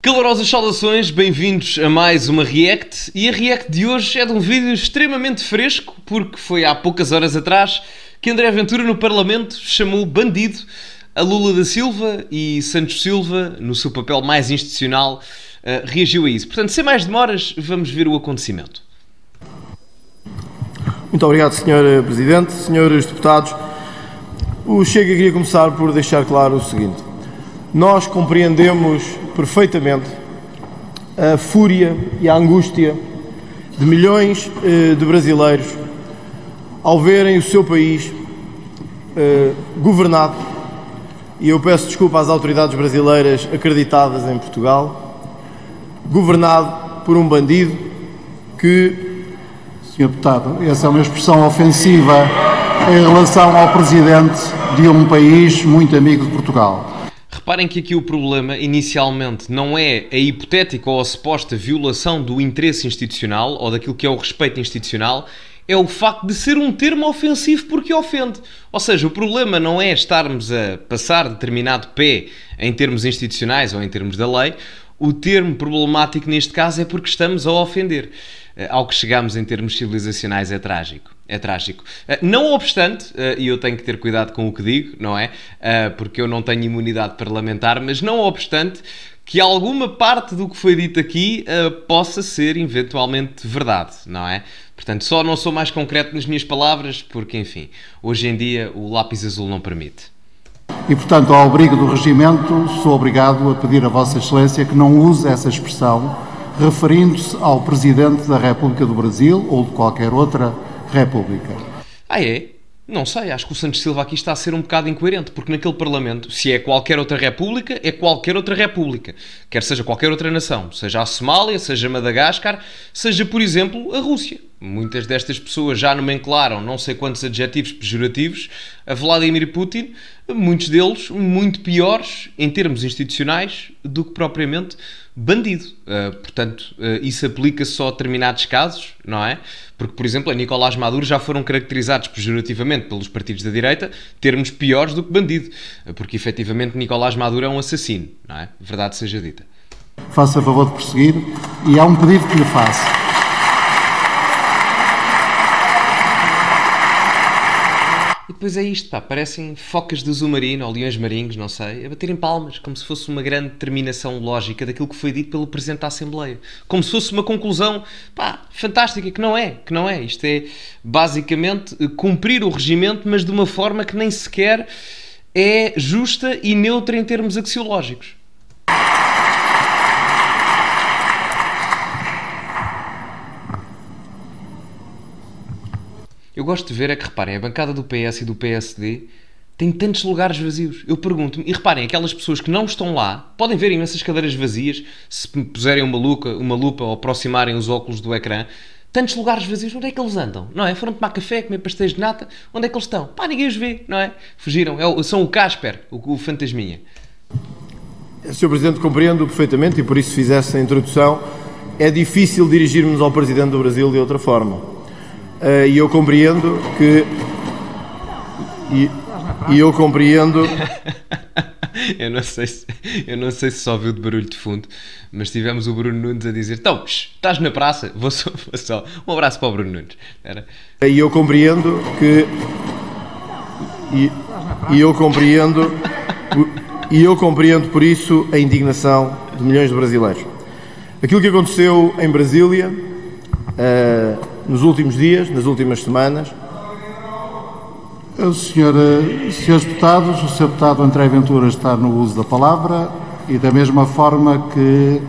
Calorosas saudações, bem-vindos a mais uma React. E a React de hoje é de um vídeo extremamente fresco, porque foi há poucas horas atrás que André Ventura no Parlamento chamou bandido a Lula da Silva e Santos Silva, no seu papel mais institucional, reagiu a isso. Portanto, sem mais demoras, vamos ver o acontecimento. Muito obrigado, Sr. Presidente. Senhores deputados, o Chega queria começar por deixar claro o seguinte. Nós compreendemos perfeitamente a fúria e a angústia de milhões de brasileiros ao verem o seu país governado, e eu peço desculpa às autoridades brasileiras acreditadas em Portugal, governado por um bandido que... Sr. Deputado, essa é uma expressão ofensiva em relação ao Presidente de um país muito amigo de Portugal. Reparem que aqui o problema, inicialmente, não é a hipotética ou a suposta violação do interesse institucional ou daquilo que é o respeito institucional, é o facto de ser um termo ofensivo porque ofende. Ou seja, o problema não é estarmos a passar determinado pé em termos institucionais ou em termos da lei. O termo problemático neste caso é porque estamos a ofender. Ao que chegamos em termos civilizacionais é trágico. É trágico. Não obstante, e eu tenho que ter cuidado com o que digo, não é? Porque eu não tenho imunidade parlamentar, mas não obstante que alguma parte do que foi dito aqui possa ser eventualmente verdade, não é? Portanto, só não sou mais concreto nas minhas palavras, porque, enfim, hoje em dia o lápis azul não permite. E, portanto, ao abrigo do regimento, sou obrigado a pedir a Vossa Excelência que não use essa expressão referindo-se ao Presidente da República do Brasil ou de qualquer outra República. Ah, é? Não sei, acho que o Santos Silva aqui está a ser um bocado incoerente, porque naquele Parlamento, se é qualquer outra república, é qualquer outra república. Quer seja qualquer outra nação, seja a Somália, seja Madagascar, seja, por exemplo, a Rússia. Muitas destas pessoas já nomenclaram não sei quantos adjetivos pejorativos a Vladimir Putin, muitos deles muito piores em termos institucionais do que propriamente bandido. Portanto, isso aplica-se só a determinados casos, não é? Porque, por exemplo, a Nicolás Maduro já foram caracterizados pejorativamente pelos partidos da direita termos piores do que bandido, porque efetivamente Nicolás Maduro é um assassino, não é? Verdade seja dita. Faça favor de prosseguir e há um pedido que lhe faço. E depois é isto, pá, parecem focas do submarino ou leões marinhos, não sei, a baterem palmas, como se fosse uma grande determinação lógica daquilo que foi dito pelo Presidente da Assembleia. Como se fosse uma conclusão, pá, fantástica, que não é. Isto é, basicamente, cumprir o regimento, mas de uma forma que nem sequer é justa e neutra em termos axiológicos. Eu gosto de ver, é que reparem, a bancada do PS e do PSD tem tantos lugares vazios. Eu pergunto-me, e reparem, aquelas pessoas que não estão lá, podem ver imensas cadeiras vazias, se puserem uma lupa ou aproximarem os óculos do ecrã, tantos lugares vazios, onde é que eles andam? Não é? Foram tomar café, comer pastéis de nata, onde é que eles estão? Pá, ninguém os vê, não é? Fugiram, são o Casper, o fantasminha. Sr. Presidente, compreendo perfeitamente e por isso fizesse a introdução. É difícil dirigirmos ao Presidente do Brasil de outra forma. E eu compreendo que... E eu compreendo... eu não sei se só ouviu de barulho de fundo, mas tivemos o Bruno Nunes a dizer: então, estás na praça? Vou só. Um abraço para o Bruno Nunes. E eu compreendo que... E eu compreendo por isso a indignação de milhões de brasileiros. Aquilo que aconteceu em Brasília... nos últimos dias, nas últimas semanas. Senhores deputados, o Sr. Deputado André Ventura está no uso da palavra e da mesma forma que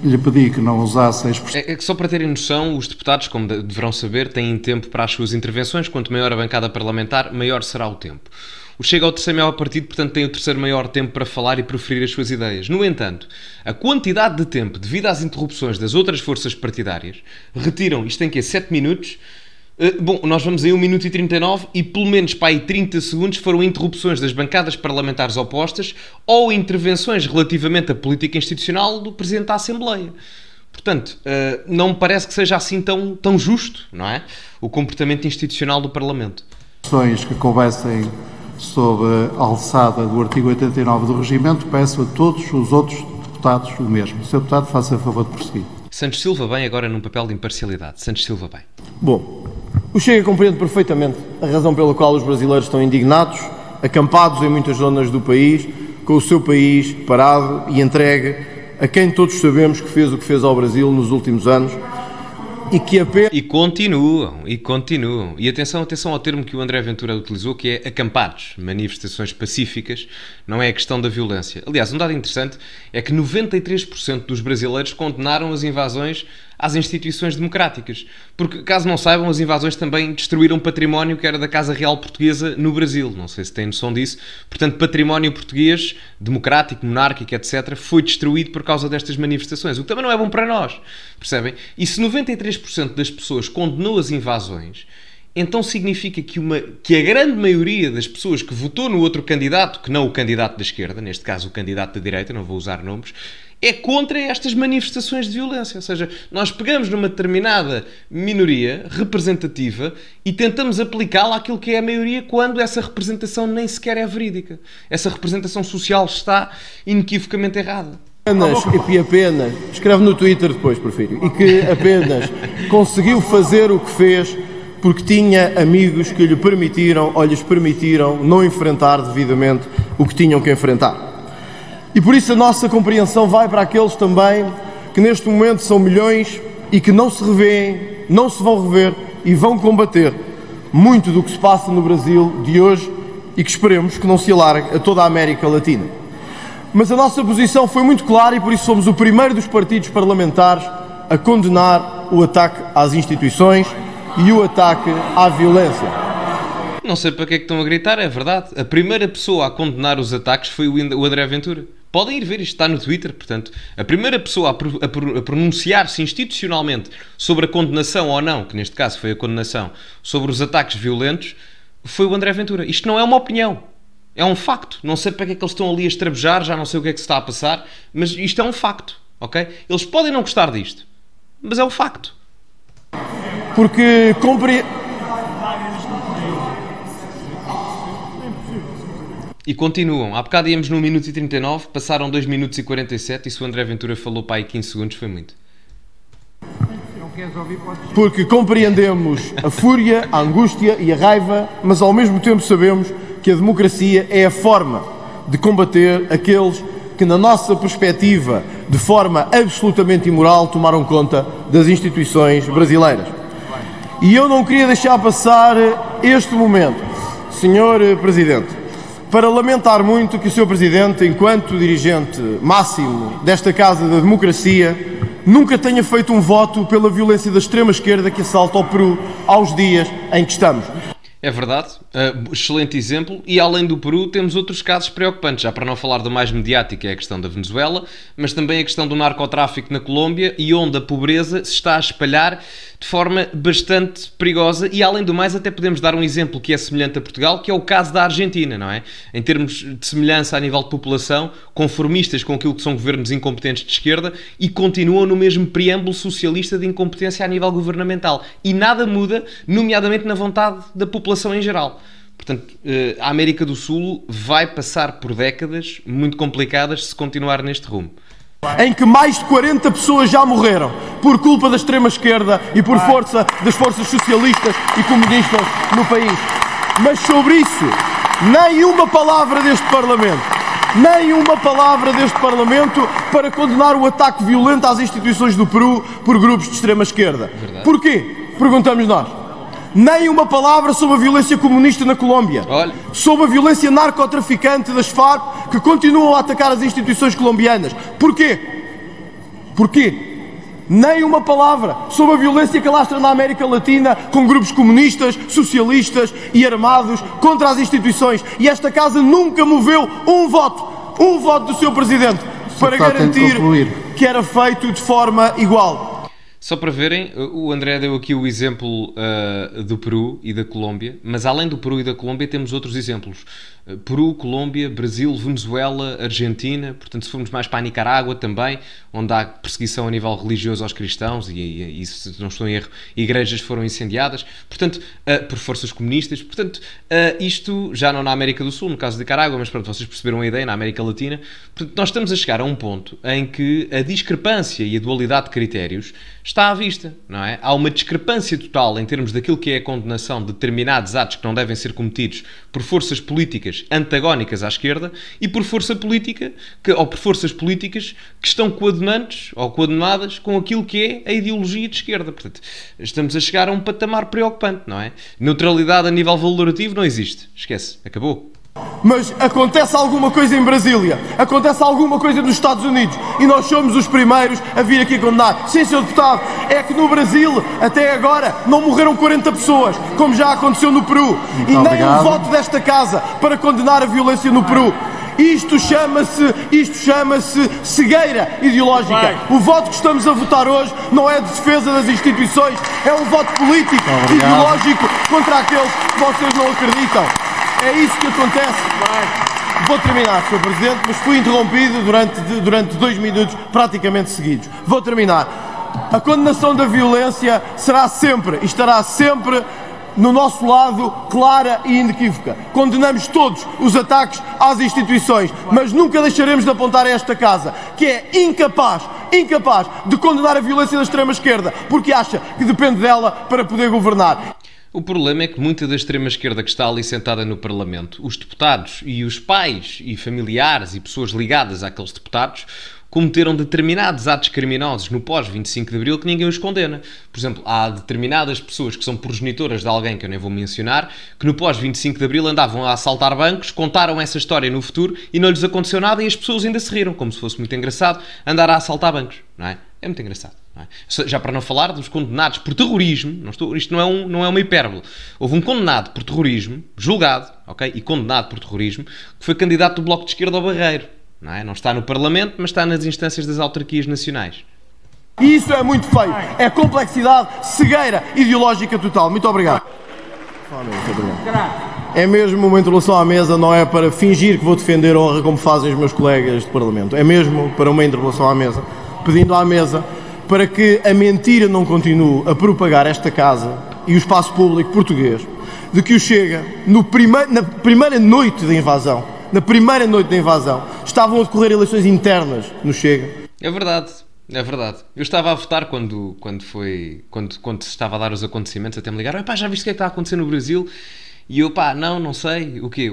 lhe pedi que não usasse a expressão... É que só para terem noção, os deputados, como deverão saber, têm tempo para as suas intervenções. Quanto maior a bancada parlamentar, maior será o tempo. O Chega ao terceiro maior partido, portanto, tem o terceiro maior tempo para falar e proferir as suas ideias. No entanto, a quantidade de tempo, devido às interrupções das outras forças partidárias, retiram, isto tem que é 7 minutos, bom, nós vamos em 1 minuto e 39 e pelo menos para aí 30 segundos foram interrupções das bancadas parlamentares opostas ou intervenções relativamente à política institucional do Presidente da Assembleia. Portanto, não me parece que seja assim tão justo, não é? O comportamento institucional do Parlamento. Que coubessem sob a alçada do artigo 89 do Regimento, peço a todos os outros deputados deputados o mesmo. Sr. Deputado, faça favor de prosseguir. Santos Silva bem agora num papel de imparcialidade. Santos Silva bem. Bom, o Chega compreende perfeitamente a razão pela qual os brasileiros estão indignados, acampados em muitas zonas do país, com o seu país parado e entregue a quem todos sabemos que fez o que fez ao Brasil nos últimos anos e que apenas... E continuam. E atenção ao termo que o André Ventura utilizou, que é acampados, manifestações pacíficas, não é a questão da violência. Aliás, um dado interessante é que 93% dos brasileiros condenaram as invasões às instituições democráticas. Porque, caso não saibam, as invasões também destruíram património que era da Casa Real Portuguesa no Brasil. Não sei se têm noção disso. Portanto, património português, democrático, monárquico, etc., foi destruído por causa destas manifestações. O que também não é bom para nós. Percebem? E se 93% das pessoas condenou as invasões, então significa que a grande maioria das pessoas que votou no outro candidato, que não o candidato da esquerda, neste caso o candidato da direita, não vou usar nomes, é contra estas manifestações de violência. Ou seja, nós pegamos numa determinada minoria representativa e tentamos aplicá-la àquilo que é a maioria, quando essa representação nem sequer é verídica. Essa representação social está inequivocamente errada. Apenas, escreve no Twitter depois, prefiro, e que apenas conseguiu fazer o que fez porque tinha amigos que lhe permitiram ou lhes permitiram não enfrentar devidamente o que tinham que enfrentar. E por isso a nossa compreensão vai para aqueles também que neste momento são milhões e que não se revêem, não se vão rever e vão combater muito do que se passa no Brasil de hoje e que esperemos que não se alargue a toda a América Latina. Mas a nossa posição foi muito clara e por isso somos o primeiro dos partidos parlamentares a condenar o ataque às instituições e o ataque à violência. Não sei para que é que estão a gritar, é verdade. A primeira pessoa a condenar os ataques foi o André Ventura. Podem ir ver, isto está no Twitter, portanto, a primeira pessoa a pronunciar-se institucionalmente sobre a condenação ou não, que neste caso foi a condenação, sobre os ataques violentos, foi o André Ventura. Isto não é uma opinião, é um facto. Não sei para que é que eles estão ali a estrabejar, já não sei o que é que se está a passar, mas isto é um facto, ok? Eles podem não gostar disto, mas é um facto. Porque E continuam. Há bocado íamos no 1 minuto e 39, passaram 2 minutos e 47 e se o André Ventura falou para aí 15 segundos foi muito. Porque compreendemos a fúria, a angústia e a raiva, mas ao mesmo tempo sabemos que a democracia é a forma de combater aqueles que, na nossa perspectiva, de forma absolutamente imoral, tomaram conta das instituições brasileiras. E eu não queria deixar passar este momento, Sr. Presidente, para lamentar muito que o Sr. Presidente, enquanto dirigente máximo desta Casa da Democracia, nunca tenha feito um voto pela violência da extrema-esquerda que assalta o Peru aos dias em que estamos. É verdade, excelente exemplo, e além do Peru temos outros casos preocupantes, já para não falar do mais mediático, é a questão da Venezuela, mas também a questão do narcotráfico na Colômbia e onde a pobreza se está a espalhar de forma bastante perigosa e além do mais até podemos dar um exemplo que é semelhante a Portugal, que é o caso da Argentina, não é? Em termos de semelhança a nível de população, conformistas com aquilo que são governos incompetentes de esquerda e continuam no mesmo preâmbulo socialista de incompetência a nível governamental e nada muda, nomeadamente na vontade da população em geral. Portanto, a América do Sul vai passar por décadas muito complicadas se continuar neste rumo. Em que mais de 40 pessoas já morreram por culpa da extrema-esquerda e por força das forças socialistas e comunistas no país. Mas sobre isso, nem uma palavra deste Parlamento. Nem uma palavra deste Parlamento para condenar o ataque violento às instituições do Peru por grupos de extrema-esquerda. Porquê? Perguntamos nós. Nem uma palavra sobre a violência comunista na Colômbia. Sobre a violência narcotraficante das Farc que continuam a atacar as instituições colombianas. Porquê? Porquê? Nem uma palavra sobre a violência que alastra na América Latina com grupos comunistas, socialistas e armados contra as instituições. E esta Casa nunca moveu um voto do seu Presidente para garantir que era feito de forma igual. Só para verem, o André deu aqui o exemplo do Peru e da Colômbia, mas além do Peru e da Colômbia temos outros exemplos. Peru, Colômbia, Brasil, Venezuela, Argentina, portanto se formos mais para a Nicarágua também, onde há perseguição a nível religioso aos cristãos e se não estou em erro, igrejas foram incendiadas, portanto, por forças comunistas, portanto, isto já não na América do Sul, no caso de Nicarágua, mas pronto, vocês perceberam a ideia, na América Latina, portanto, nós estamos a chegar a um ponto em que a discrepância e a dualidade de critérios está à vista, não é? Há uma discrepância total em termos daquilo que é a condenação de determinados atos que não devem ser cometidos por forças políticas antagónicas à esquerda e por força política ou por forças políticas que estão coadunantes ou coadunadas com aquilo que é a ideologia de esquerda. Portanto, estamos a chegar a um patamar preocupante, não é? Neutralidade a nível valorativo não existe. Esquece. Acabou. Mas acontece alguma coisa em Brasília, acontece alguma coisa nos Estados Unidos e nós somos os primeiros a vir aqui condenar. Sim, Sr. Deputado, é que no Brasil até agora não morreram 40 pessoas, como já aconteceu no Peru. Muito e nem obrigado. um voto desta casa para condenar a violência no Peru. Isto chama-se cegueira ideológica. O voto que estamos a votar hoje não é de defesa das instituições, é um voto político, ideológico contra aqueles que vocês não acreditam. É isso que acontece. Vou terminar, Sr. Presidente, mas fui interrompido durante 2 minutos praticamente seguidos. Vou terminar. A condenação da violência será sempre e estará sempre no nosso lado clara e inequívoca. Condenamos todos os ataques às instituições, mas nunca deixaremos de apontar a esta casa, que é incapaz de condenar a violência da extrema-esquerda, porque acha que depende dela para poder governar. O problema é que muita da extrema-esquerda que está ali sentada no Parlamento, os deputados e os pais e familiares e pessoas ligadas àqueles deputados, cometeram determinados atos criminosos no pós-25 de Abril que ninguém os condena. Por exemplo, há determinadas pessoas que são progenitoras de alguém que eu nem vou mencionar, que no pós-25 de Abril andavam a assaltar bancos, contaram essa história no futuro e não lhes aconteceu nada e as pessoas ainda se riram, como se fosse muito engraçado andar a assaltar bancos, não é? É muito engraçado. Não é? Já para não falar dos condenados por terrorismo, isto não é uma hipérbole. Houve um condenado por terrorismo, julgado, ok? E condenado por terrorismo, que foi candidato do Bloco de Esquerda ao Barreiro. Não é? Não está no Parlamento, mas está nas instâncias das autarquias nacionais. E isso é muito feio. É complexidade, cegueira ideológica total. Muito obrigado. É mesmo uma interpelação à mesa, não é para fingir que vou defender a honra como fazem os meus colegas de Parlamento. É mesmo para uma interpelação à mesa, pedindo à mesa para que a mentira não continue a propagar esta casa e o espaço público português, de que o Chega, na primeira noite de invasão, estavam a decorrer eleições internas no Chega. É verdade. É verdade. Eu estava a votar quando se estava a dar os acontecimentos, até me ligaram, já viste o que é que está a acontecer no Brasil? E eu, não sei o quê,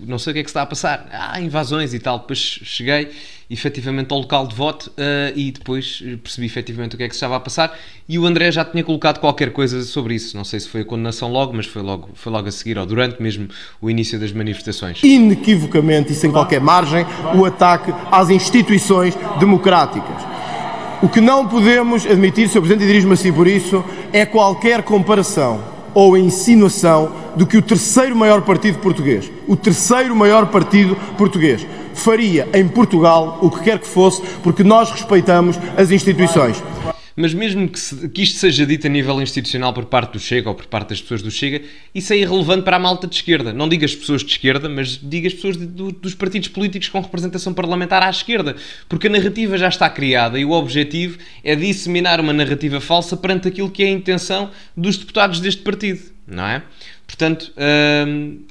não sei o que é que se está a passar. Invasões e tal. Depois cheguei efetivamente ao local de voto e depois percebi efetivamente o que é que se estava a passar e o André já tinha colocado qualquer coisa sobre isso. Não sei se foi a condenação logo, mas foi logo a seguir, ou durante mesmo o início das manifestações. Inequivocamente e sem qualquer margem, o ataque às instituições democráticas. O que não podemos admitir, Sr. Presidente, e dirijo-me assim por isso, é qualquer comparação ou insinuação do que o terceiro maior partido português, faria em Portugal o que quer que fosse, porque nós respeitamos as instituições. Mas mesmo que isto seja dito a nível institucional por parte do Chega ou por parte das pessoas do Chega, isso é irrelevante para a malta de esquerda. Não diga as pessoas de esquerda, mas diga as pessoas dos partidos políticos com representação parlamentar à esquerda. Porque a narrativa já está criada e o objetivo é disseminar uma narrativa falsa perante aquilo que é a intenção dos deputados deste partido, não é? Portanto,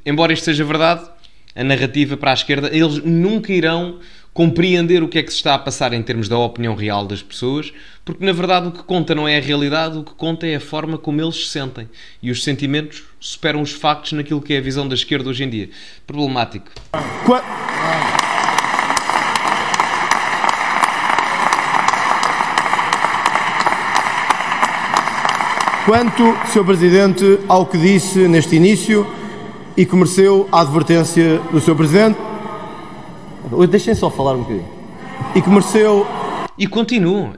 embora isto seja verdade, a narrativa para a esquerda, eles nunca irão compreender o que é que se está a passar em termos da opinião real das pessoas, porque na verdade o que conta não é a realidade, o que conta é a forma como eles se sentem. E os sentimentos superam os factos naquilo que é a visão da esquerda hoje em dia. Problemático. Quanto, Sr. Presidente, ao que disse neste início e que mereceu a advertência do Sr. Presidente, deixem só falar um bocadinho, e que mereceu... E continuam.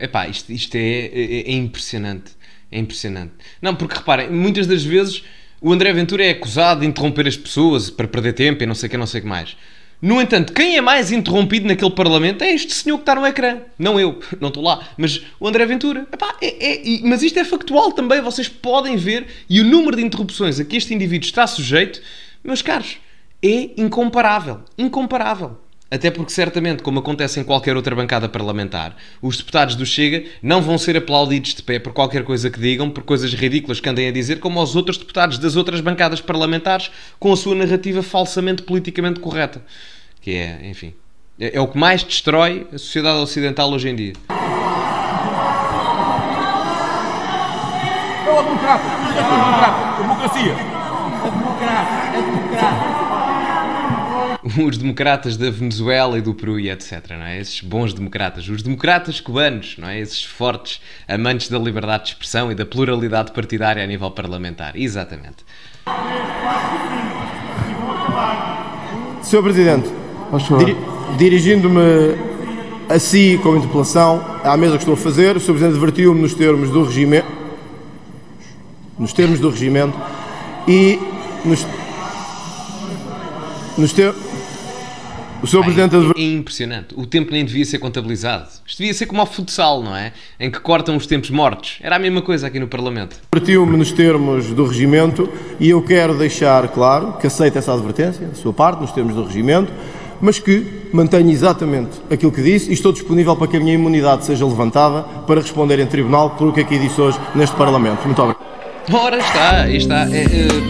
Isto é impressionante. É impressionante. Não, porque reparem, muitas das vezes o André Ventura é acusado de interromper as pessoas para perder tempo e não sei o que mais. No entanto, quem é mais interrompido naquele Parlamento é este senhor que está no ecrã. Não eu, não estou lá, mas o André Ventura. Mas isto é factual também, vocês podem ver, e o número de interrupções a que este indivíduo está sujeito, meus caros, é incomparável. Incomparável. Até porque, certamente, como acontece em qualquer outra bancada parlamentar, os deputados do Chega não vão ser aplaudidos de pé por qualquer coisa que digam, por coisas ridículas que andem a dizer, como aos outros deputados das outras bancadas parlamentares com a sua narrativa falsamente politicamente correta. Que é, enfim, é o que mais destrói a sociedade ocidental hoje em dia. É o democrata, democracia. Os democratas da Venezuela e do Peru e etc, não é? Esses bons democratas, os democratas cubanos, não é? Esses fortes amantes da liberdade de expressão e da pluralidade partidária a nível parlamentar. Exatamente. Sr. Presidente, dirigindo-me a si com interpelação, à mesa que estou a fazer, o Sr. Presidente advertiu-me nos termos do regimento e o Sr. Presidente é impressionante. O tempo nem devia ser contabilizado. Isto devia ser como ao futsal, não é? Em que cortam os tempos mortos. Era a mesma coisa aqui no Parlamento. Advertiu-me nos termos do regimento e eu quero deixar claro que aceito essa advertência, da sua parte, nos termos do regimento, mas que mantenho exatamente aquilo que disse e estou disponível para que a minha imunidade seja levantada para responder em tribunal pelo que aqui disse hoje neste Parlamento. Muito obrigado. Ora, está.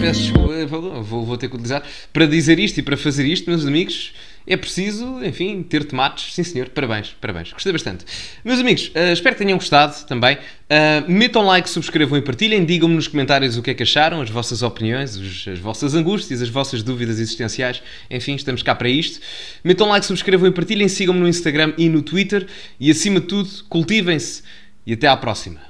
Peço desculpa, vou ter que utilizar. Para dizer isto e para fazer isto, meus amigos, é preciso, enfim, ter tomates. Sim, senhor. Parabéns. Gostei bastante. Meus amigos, espero que tenham gostado também. Metam like, subscrevam e partilhem. Digam-me nos comentários o que é que acharam, as vossas opiniões, as vossas angústias, as vossas dúvidas existenciais. Enfim, estamos cá para isto. Metam like, subscrevam e partilhem. Sigam-me no Instagram e no Twitter. E, acima de tudo, cultivem-se. E até à próxima.